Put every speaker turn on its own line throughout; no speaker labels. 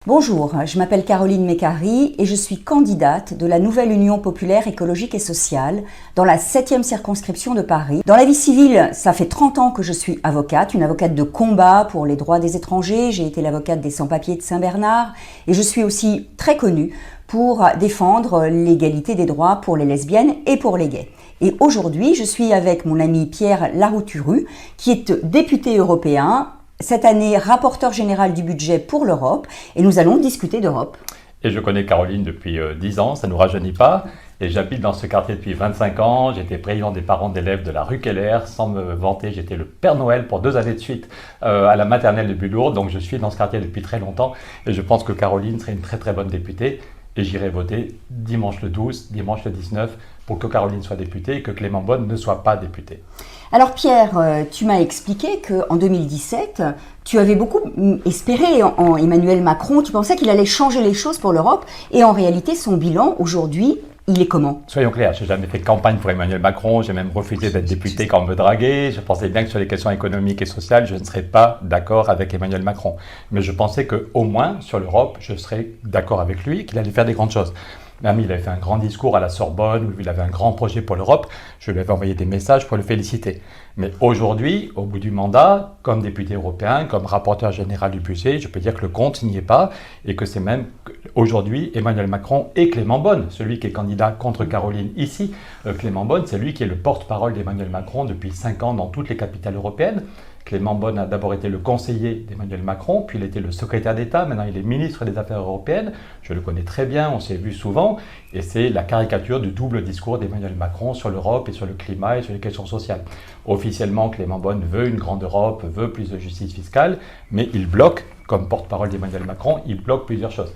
Bonjour, je m'appelle Caroline Mécari et je suis candidate de la nouvelle Union populaire écologique et sociale dans la 7e circonscription de Paris. Dans la vie civile, ça fait 30 ans que je suis avocate, une avocate de combat pour les droits des étrangers. J'ai été l'avocate des sans-papiers de Saint-Bernard et je suis aussi très connue pour défendre l'égalité des droits pour les lesbiennes et pour les gays. Et aujourd'hui, je suis avec mon ami Pierre Larouturou, qui est député européen, cette année rapporteur général du budget pour l'Europe, et nous allons discuter d'Europe.
Et je connais Caroline depuis 10 ans, ça ne nous rajeunit pas, et j'habite dans ce quartier depuis 25 ans. J'étais président des parents d'élèves de la rue Keller, sans me vanter, j'étais le Père Noël pour 2 années de suite à la maternelle de Bulourde, donc je suis dans ce quartier depuis très longtemps, et je pense que Caroline serait une très très bonne députée, et j'irai voter dimanche le 12, dimanche le 19, pour que Caroline soit députée et que Clément Beaune ne soit pas député.
Alors Pierre, tu m'as expliqué qu'en 2017, tu avais beaucoup espéré en Emmanuel Macron, tu pensais qu'il allait changer les choses pour l'Europe, et en réalité son bilan aujourd'hui, il est comment?
Soyons clairs, je n'ai jamais fait campagne pour Emmanuel Macron, j'ai même refusé d'être député quand on me draguait. Je pensais bien que sur les questions économiques et sociales, je ne serais pas d'accord avec Emmanuel Macron. Mais je pensais qu'au moins, sur l'Europe, je serais d'accord avec lui, qu'il allait faire des grandes choses. Même il avait fait un grand discours à la Sorbonne, où il avait un grand projet pour l'Europe. Je lui avais envoyé des messages pour le féliciter. Mais aujourd'hui, au bout du mandat, comme député européen, comme rapporteur général du budget, je peux dire que le compte n'y est pas et que c'est même aujourd'hui Emmanuel Macron et Clément Beaune, celui qui est candidat contre Caroline ici. Clément Beaune, c'est lui qui est le porte-parole d'Emmanuel Macron depuis 5 ans dans toutes les capitales européennes. Clément Beaune a d'abord été le conseiller d'Emmanuel Macron, puis il était le secrétaire d'État, maintenant il est ministre des Affaires européennes. Je le connais très bien, on s'est vu souvent, et c'est la caricature du double discours d'Emmanuel Macron sur l'Europe et sur le climat et sur les questions sociales. Officiellement, Clément Beaune veut une grande Europe, veut plus de justice fiscale, mais il bloque, comme porte-parole d'Emmanuel Macron, il bloque plusieurs choses.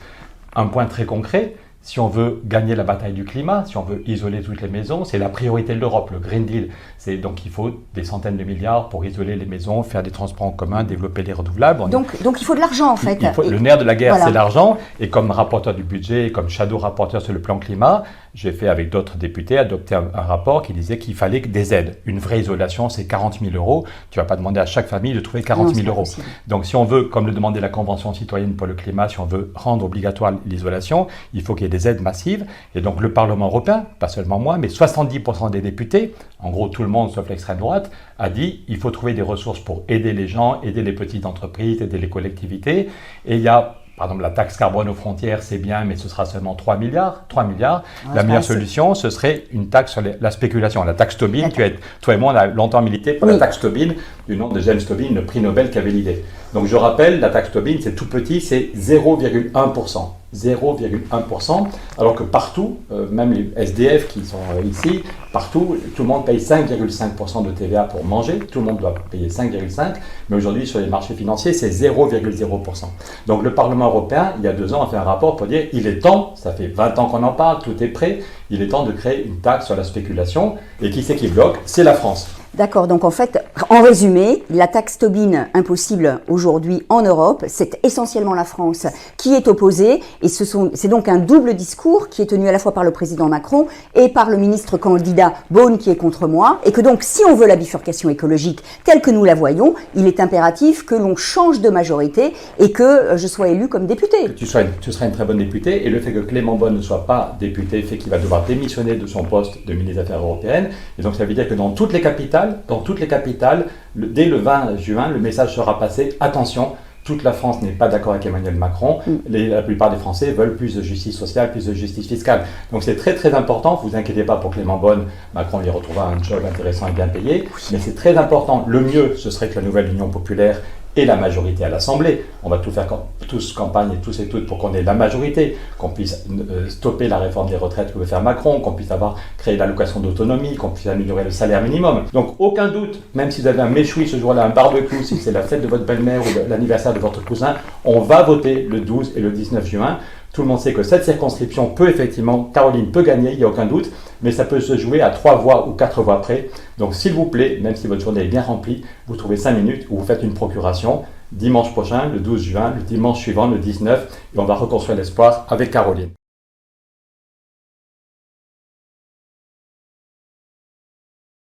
Un point très concret, si on veut gagner la bataille du climat, si on veut isoler toutes les maisons, c'est la priorité de l'Europe, le Green Deal. Donc il faut des centaines de milliards pour isoler les maisons, faire des transports en commun, développer les renouvelables.
Donc il faut de l'argent en fait.
Le nerf de la guerre, voilà. C'est l'argent. Et comme rapporteur du budget, comme shadow rapporteur sur le plan climat, j'ai fait avec d'autres députés adopter un rapport qui disait qu'il fallait des aides. Une vraie isolation, c'est 40 000 euros. Tu ne vas pas demander à chaque famille de trouver 40 000 euros. Donc si on veut, comme le demandait la Convention citoyenne pour le climat, si on veut rendre obligatoire l'isolation, il faut qu'il y ait des aides massives. Et donc le Parlement européen, pas seulement moi, mais 70% des députés, en gros tout le monde sauf l'extrême droite, a dit qu'il faut trouver des ressources pour aider les gens, aider les petites entreprises, aider les collectivités. Et il y a, par exemple, la taxe carbone aux frontières, c'est bien, mais ce sera seulement 3 milliards. 3 milliards. La meilleure solution, ce serait une taxe sur la spéculation. La taxe Tobin, toi et moi, on a longtemps milité pour la taxe Tobin, du nom de James Tobin, le prix Nobel qui avait l'idée. Donc je rappelle, la taxe Tobin, c'est tout petit, c'est 0,1%. 0,1%, alors que partout, même les SDF qui sont ici, partout, tout le monde paye 5,5% de TVA pour manger, tout le monde doit payer 5,5%, mais aujourd'hui sur les marchés financiers, c'est 0,0%. Donc le Parlement européen, il y a 2 ans, a fait un rapport pour dire il est temps, ça fait 20 ans qu'on en parle, tout est prêt, il est temps de créer une taxe sur la spéculation, et qui c'est qui bloque? C'est la France.
D'accord, donc en fait, en résumé, la taxe Tobin impossible aujourd'hui en Europe, c'est essentiellement la France qui est opposée, et c'est donc un double discours qui est tenu à la fois par le président Macron et par le ministre candidat Beaune qui est contre moi, et que donc si on veut la bifurcation écologique telle que nous la voyons, il est impératif que l'on change de majorité et que je sois élu comme député.
Tu seras une très bonne députée, et le fait que Clément Beaune ne soit pas député fait qu'il va devoir démissionner de son poste de ministre des Affaires européenles, et donc ça veut dire que dans toutes les capitales, dès le 20 juin, le message sera passé, attention, toute la France n'est pas d'accord avec Emmanuel Macron, la plupart des Français veulent plus de justice sociale, plus de justice fiscale. Donc c'est très très important, vous inquiétez pas pour Clément Beaune, Macron y retrouvera un job intéressant et bien payé, mais c'est très important, le mieux ce serait que la nouvelle Union populaire et la majorité à l'Assemblée. On va tout faire tous campagne et tous et toutes pour qu'on ait la majorité, qu'on puisse stopper la réforme des retraites que veut faire Macron, qu'on puisse créer l'allocation d'autonomie, qu'on puisse améliorer le salaire minimum. Donc aucun doute, même si vous avez un méchoui ce jour-là, un barbecue, si c'est la fête de votre belle-mère ou l'anniversaire de votre cousin, on va voter le 12 et le 19 juin. Tout le monde sait que cette circonscription peut effectivement, Caroline peut gagner, il n'y a aucun doute, mais ça peut se jouer à 3 voix ou 4 voix près. Donc s'il vous plaît, même si votre journée est bien remplie, vous trouvez 5 minutes où vous faites une procuration dimanche prochain, le 12 juin, le dimanche suivant, le 19, et on va reconstruire l'espoir avec Caroline.